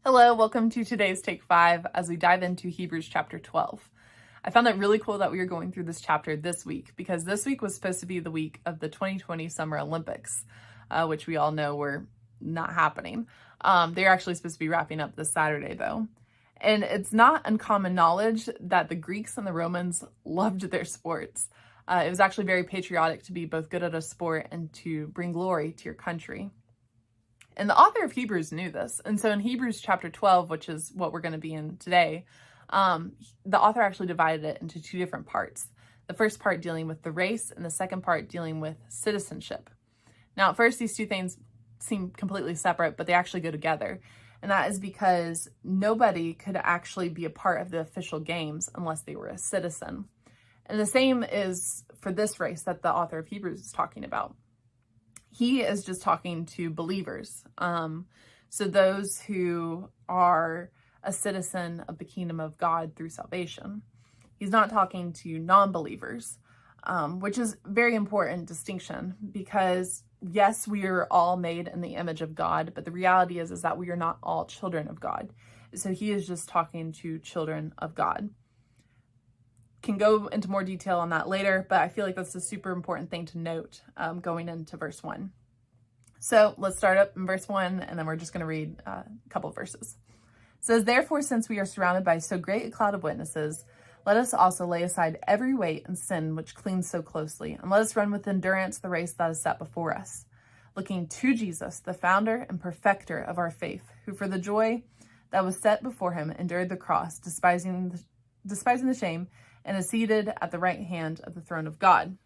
Hello, welcome to today's Take 5 as we dive into Hebrews chapter 12. I found it really cool that we are going through this chapter this week because this week was supposed to be the week of the 2020 Summer Olympics, which we all know were not happening. They're actually supposed to be wrapping up this Saturday though. And it's not uncommon knowledge that the Greeks and the Romans loved their sports. It was actually very patriotic to be both good at a sport and to bring glory to your country. And the author of Hebrews knew this. And so in Hebrews chapter 12, which is what we're going to be in today, the author actually divided it into two different parts. The first part dealing with the race and the second part dealing with citizenship. Now, at first, these two things seem completely separate, but they actually go together. And that is because nobody could actually be a part of the official games unless they were a citizen. And the same is for this race that the author of Hebrews is talking about. He is just talking to believers. So those who are a citizen of the kingdom of God through salvation. He's not talking to non-believers, which is a very important distinction because yes, we are all made in the image of God, but the reality is that we are not all children of God. So he is just talking to children of God. Can go into more detail on that later, but I feel like that's a super important thing to note going into verse 1. So let's start up in verse 1, and then we're just going to read a couple of verses. It says, "Therefore, since we are surrounded by so great a cloud of witnesses, let us also lay aside every weight and sin which clings so closely, and let us run with endurance the race that is set before us, looking to Jesus, the founder and perfecter of our faith, who for the joy that was set before him endured the cross, despising the shame, and is seated at the right hand of the throne of God."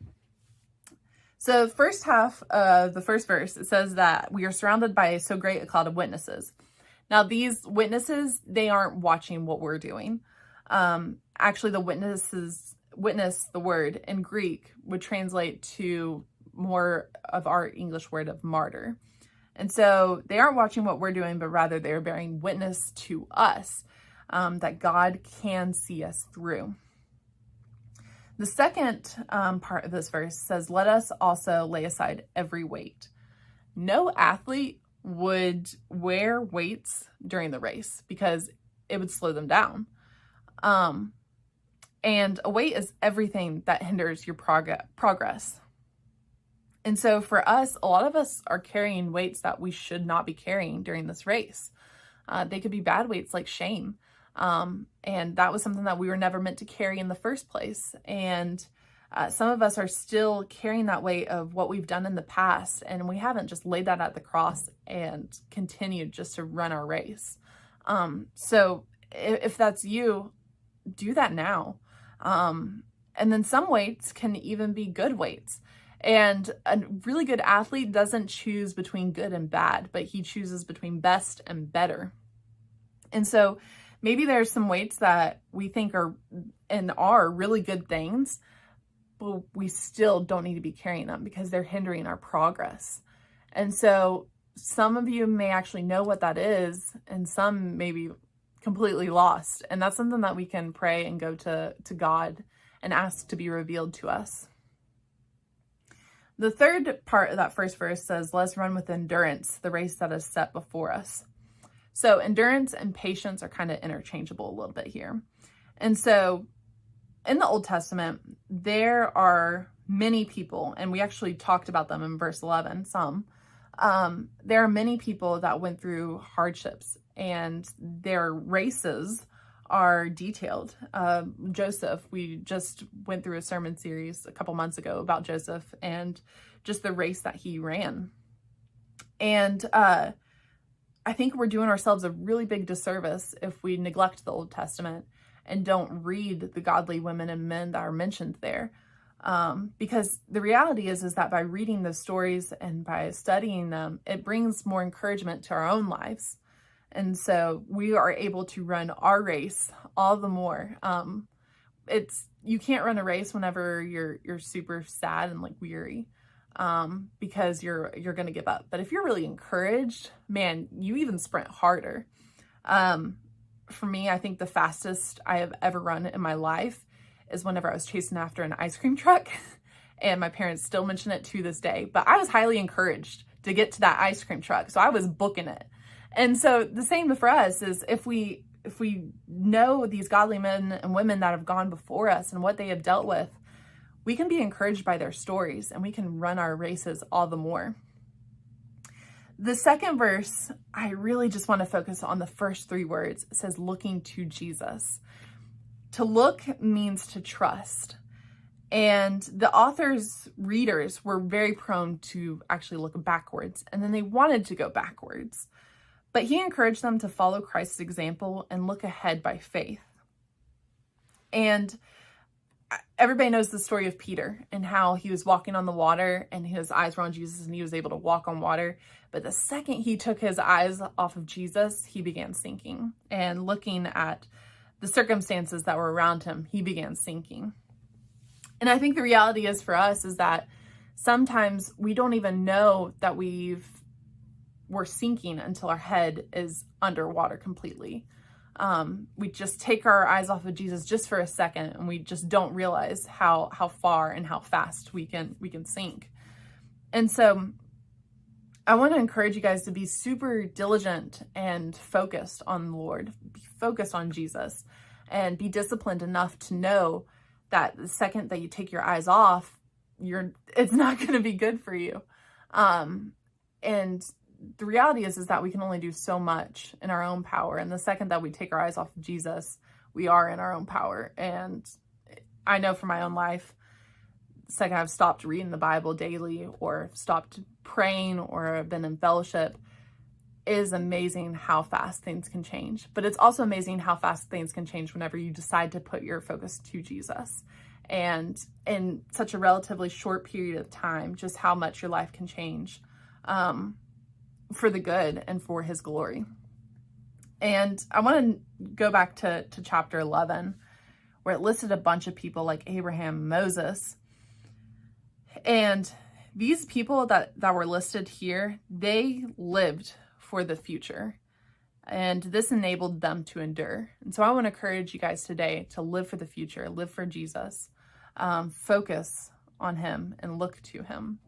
So first half of the first verse, it says that we are surrounded by so great a cloud of witnesses. Now these witnesses, they aren't watching what we're doing. Actually, the witness, the word in Greek would translate to more of our English word of martyr. And so they aren't watching what we're doing, but rather they're bearing witness to us that God can see us through. The second part of this verse says, let us also lay aside every weight. No athlete would wear weights during the race because it would slow them down. And a weight is everything that hinders your progress. And so for us, a lot of us are carrying weights that we should not be carrying during this race. They could be bad weights like shame. And that was something that we were never meant to carry in the first place. And some of us are still carrying that weight of what we've done in the past, and we haven't just laid that at the cross and continued just to run our race. So if that's you, do that now. And then some weights can even be good weights. And a really good athlete doesn't choose between good and bad, but he chooses between best and better. And so maybe there's some weights that we think are really good things, but we still don't need to be carrying them because they're hindering our progress. And so some of you may actually know what that is, and some may be completely lost. And that's something that we can pray and go to God and ask to be revealed to us. The third part of that first verse says, let's run with endurance the race that is set before us. So endurance and patience are kind of interchangeable a little bit here. And so in the Old Testament, there are many people, and we actually talked about them in verse 11, there are many people that went through hardships, and their races are detailed. Joseph, we just went through a sermon series a couple months ago about Joseph and just the race that he ran. And I think we're doing ourselves a really big disservice if we neglect the Old Testament and don't read the godly women and men that are mentioned there. Because the reality is that by reading those stories and by studying them, it brings more encouragement to our own lives. And so we are able to run our race all the more. You can't run a race whenever you're super sad and like weary. Because you're going to give up. But if you're really encouraged, man, you even sprint harder. For me, I think the fastest I have ever run in my life is whenever I was chasing after an ice cream truck, and my parents still mention it to this day, but I was highly encouraged to get to that ice cream truck. So I was booking it. And so the same for us is if we know these godly men and women that have gone before us and what they have dealt with, we can be encouraged by their stories and we can run our races all the more. The second verse, I really just want to focus on the first three words. It says, looking to Jesus. To look means to trust. And the author's readers were very prone to actually look backwards, and then they wanted to go backwards. But he encouraged them to follow Christ's example and look ahead by faith. And everybody knows the story of Peter and how he was walking on the water and his eyes were on Jesus and he was able to walk on water. But the second he took his eyes off of Jesus, he began sinking. And looking at the circumstances that were around him, he began sinking. And I think the reality is for us is that sometimes we don't even know that we're sinking until our head is underwater completely. We just take our eyes off of Jesus just for a second, and we just don't realize how far and how fast we can sink. And so I want to encourage you guys to be super diligent and focused on the Lord, be focused on Jesus, and be disciplined enough to know that the second that you take your eyes off, it's not going to be good for you. And the reality is that we can only do so much in our own power. And the second that we take our eyes off of Jesus, we are in our own power. And I know from my own life, the second I've stopped reading the Bible daily or stopped praying or been in fellowship, it is amazing how fast things can change. But it's also amazing how fast things can change whenever you decide to put your focus to Jesus. And in such a relatively short period of time, just how much your life can change. For the good and for his glory. And I want to go back to chapter 11, where it listed a bunch of people like Abraham and Moses. And these people that were listed here, they lived for the future. And this enabled them to endure. And so I want to encourage you guys today to live for the future, live for Jesus, focus on him and look to him.